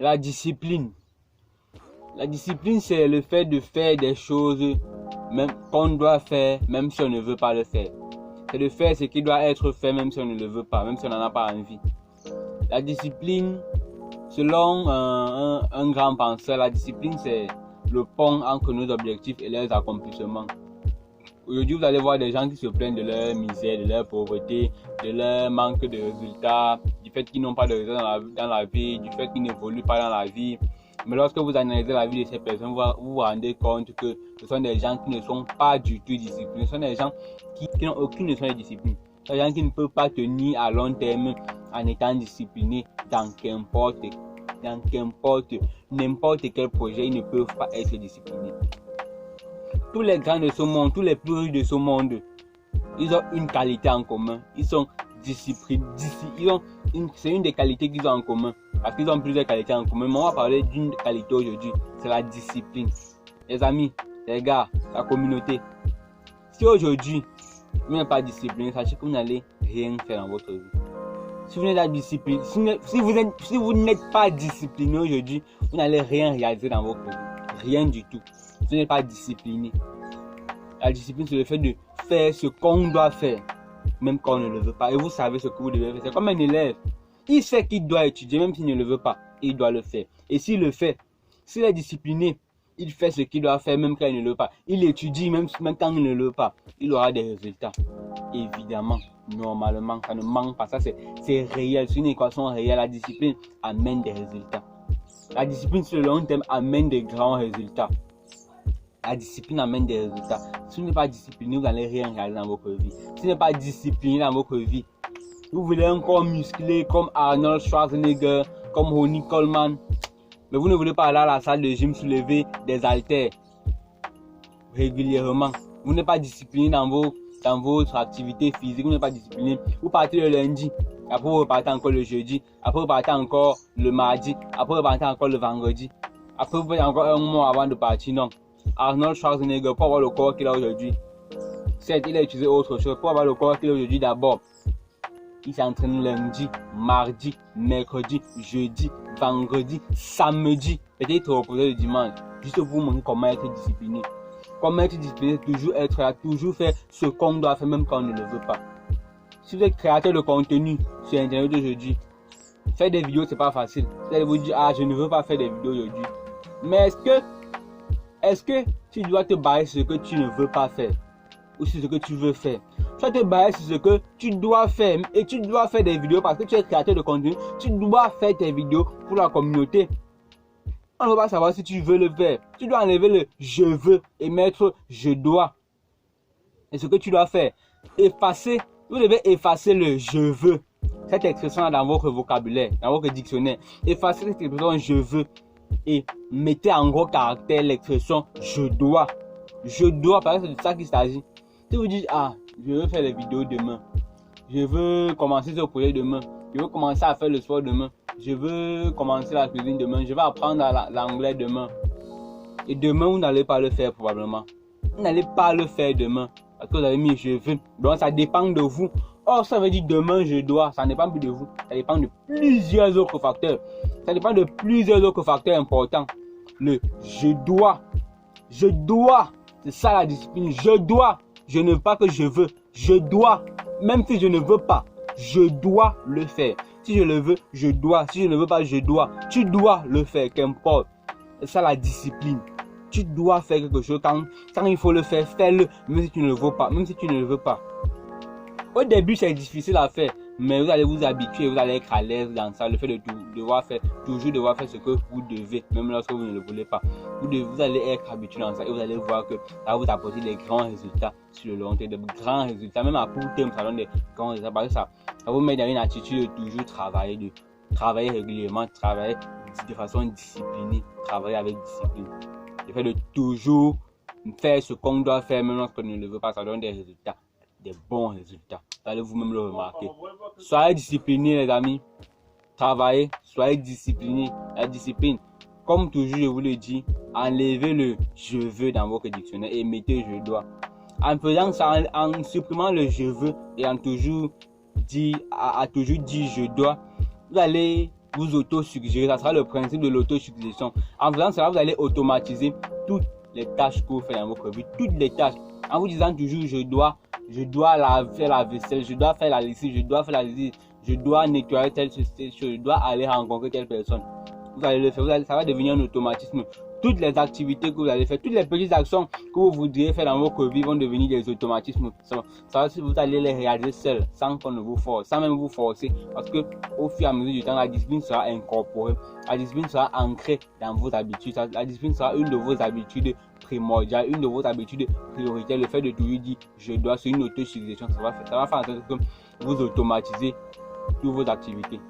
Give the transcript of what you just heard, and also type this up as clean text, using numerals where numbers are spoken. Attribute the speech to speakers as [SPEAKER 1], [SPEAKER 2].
[SPEAKER 1] La discipline. La discipline, c'est le fait de faire des choses même qu'on doit faire, même si on ne veut pas le faire. C'est de faire ce qui doit être fait, même si on ne le veut pas, même si on n'en a pas envie. La discipline, selon un grand penseur, la discipline, c'est le pont entre nos objectifs et leurs accomplissements. Aujourd'hui, vous allez voir des gens qui se plaignent de leur misère, de leur pauvreté, de leur manque de résultats, du fait qu'ils n'ont pas de résultats dans la vie, du fait qu'ils n'évoluent pas dans la vie. Mais lorsque vous analysez la vie de ces personnes, vous vous rendez compte que ce sont des gens qui ne sont pas du tout disciplinés. Ce sont des gens qui n'ont aucune notion de discipline. Ce sont des gens qui ne peuvent pas tenir à long terme en étant disciplinés dans n'importe quel projet. Ils ne peuvent pas être disciplinés. Tous les grands de ce monde, tous les plus riches de ce monde, ils ont une qualité en commun. Ils sont disciplinés. C'est une des qualités qu'ils ont en commun. Parce qu'ils ont plusieurs qualités en commun. Mais on va parler d'une qualité aujourd'hui. C'est la discipline. Les amis, les gars, la communauté. Si aujourd'hui, vous n'êtes pas discipliné, sachez que vous n'allez rien faire dans votre vie. Si vous n'êtes pas discipliné, si vous n'êtes pas discipliné aujourd'hui, vous n'allez rien réaliser dans votre vie. Rien du tout. Si vous n'êtes pas discipliné. La discipline, c'est le fait de faire ce qu'on doit faire, même quand on ne le veut pas. Et vous savez ce que vous devez faire. C'est comme un élève. Il sait qu'il doit étudier, même s'il ne le veut pas. Il doit le faire. Et s'il le fait, s'il est discipliné, il fait ce qu'il doit faire, même quand il ne le veut pas. Il étudie, même quand il ne le veut pas. Il aura des résultats. Évidemment, normalement, ça ne manque pas. Ça, c'est réel. C'est une équation réelle. La discipline amène des résultats. La discipline sur le long terme amène des grands résultats. La discipline amène des résultats. Si vous n'êtes pas discipliné, vous n'allez rien réaliser dans votre vie. Si vous n'êtes pas discipliné dans votre vie, vous voulez un corps musclé comme Arnold Schwarzenegger, comme Ronnie Coleman, mais vous ne voulez pas aller à la salle de gym soulever des haltères régulièrement. Vous n'êtes pas discipliné dans votre activité physique, vous n'êtes pas discipliné. Vous partez le lundi, après vous repartez encore le jeudi, après vous repartez encore le mardi, après vous repartez encore le vendredi, après vous faites encore un mois avant de partir. Non. Arnold Schwarzenegger, pour avoir le corps qu'il a aujourd'hui, certes, il a utilisé autre chose. Pour avoir le corps qu'il a aujourd'hui, d'abord, il s'entraîne lundi, mardi, mercredi, jeudi, vendredi, samedi. Peut-être reposer le dimanche. Juste pour vous montrer comment être discipliné. Comment être discipliné, toujours être là, toujours faire ce qu'on doit faire, même quand on ne le veut pas. Si vous êtes créateur de contenu sur Internet aujourd'hui, faire des vidéos, c'est pas facile. Vous allez vous dire, ah, je ne veux pas faire des vidéos aujourd'hui. Mais est-ce que tu dois te baser sur ce que tu ne veux pas faire ou sur ce que tu veux faire? Tu dois te baser sur ce que tu dois faire et tu dois faire des vidéos parce que tu es créateur de contenu. Tu dois faire tes vidéos pour la communauté. On ne va pas savoir si tu veux le faire. Tu dois enlever le je veux et mettre je dois. Et ce que tu dois faire, vous devez effacer le je veux. Cette expression dans votre vocabulaire, dans votre dictionnaire. Effacez cette expression je veux. Et mettez en gros caractère l'expression je dois. Je dois, parce que c'est de ça qu'il s'agit. Si vous dites, ah, je veux faire les vidéos demain, je veux commencer ce projet demain, je veux commencer à faire le sport demain, je veux commencer la cuisine demain, je vais apprendre l'anglais demain. Et demain, vous n'allez pas le faire probablement. Vous n'allez pas le faire demain parce que vous avez mis je veux. Donc ça dépend de vous. Or, ça veut dire demain je dois. Ça ne dépend plus de vous. Ça dépend de plusieurs autres facteurs. Ça dépend de plusieurs autres facteurs importants. Le je dois. Je dois. C'est ça la discipline. Je dois. Je ne veux pas que je veux. Je dois. Même si je ne veux pas, je dois le faire. Si je le veux, je dois. Si je ne veux pas, je dois. Tu dois le faire, qu'importe. C'est ça la discipline. Tu dois faire quelque chose. Quand il faut le faire, fais-le. Même si tu ne le veux pas. Même si tu ne le veux pas. Au début, c'est difficile à faire, mais vous allez vous habituer, vous allez être à l'aise dans ça. Le fait de toujours devoir faire ce que vous devez, même lorsque vous ne le voulez pas. Vous allez être habitué dans ça et vous allez voir que ça va vous apporter des grands résultats sur le long terme, de grands résultats. Même à court terme, ça donne des grands résultats parce que ça vous met dans une attitude de toujours travailler régulièrement, travailler de façon disciplinée, travailler avec discipline. Le fait de toujours faire ce qu'on doit faire, même lorsqu'on ne le veut pas, ça donne des résultats. Des bons résultats. Vous allez vous-même le remarquer. Soyez disciplinés, les amis. Travaillez, soyez disciplinés. La discipline, comme toujours, je vous le dis, enlevez le je veux dans votre dictionnaire et mettez je dois. En faisant ça, en supprimant le je veux et en toujours dit je dois, vous allez vous auto-suggérer. Ça sera le principe de l'autosuggestion. En faisant cela, vous allez automatiser toutes les tâches que vous faites dans votre vie, toutes les tâches. En vous disant toujours, je dois faire la vaisselle, je dois faire la lessive, je dois faire la lessive, je dois nettoyer telle chose, je dois aller rencontrer telle personne. Vous allez le faire, ça va devenir un automatisme. Toutes les activités que vous allez faire, toutes les petites actions que vous voudriez faire dans votre vie vont devenir des automatismes. Vous allez les réaliser seul, sans qu'on ne vous force, sans même vous forcer. Parce que au fur et à mesure du temps, la discipline sera incorporée, la discipline sera ancrée dans vos habitudes. La discipline sera une de vos habitudes primordiales, une de vos habitudes prioritaires. Le fait de toujours dire je dois, c'est une autosuggestion. Ça va faire en sorte que vous automatisez toutes vos activités.